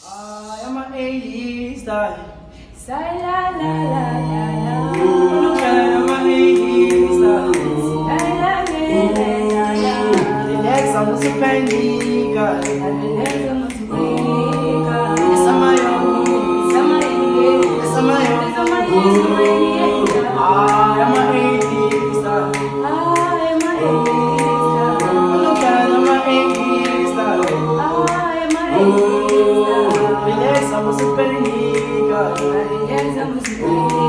I am an A star. Say la la la la la. Look at I am an A star. La la la la la. The legs are not so penny, God. The legs are not big. Yes, I'm my own. Yes, I'm my own. I am an A star. Look at I am an A star. The legs are not so penny, God. The legs are not big.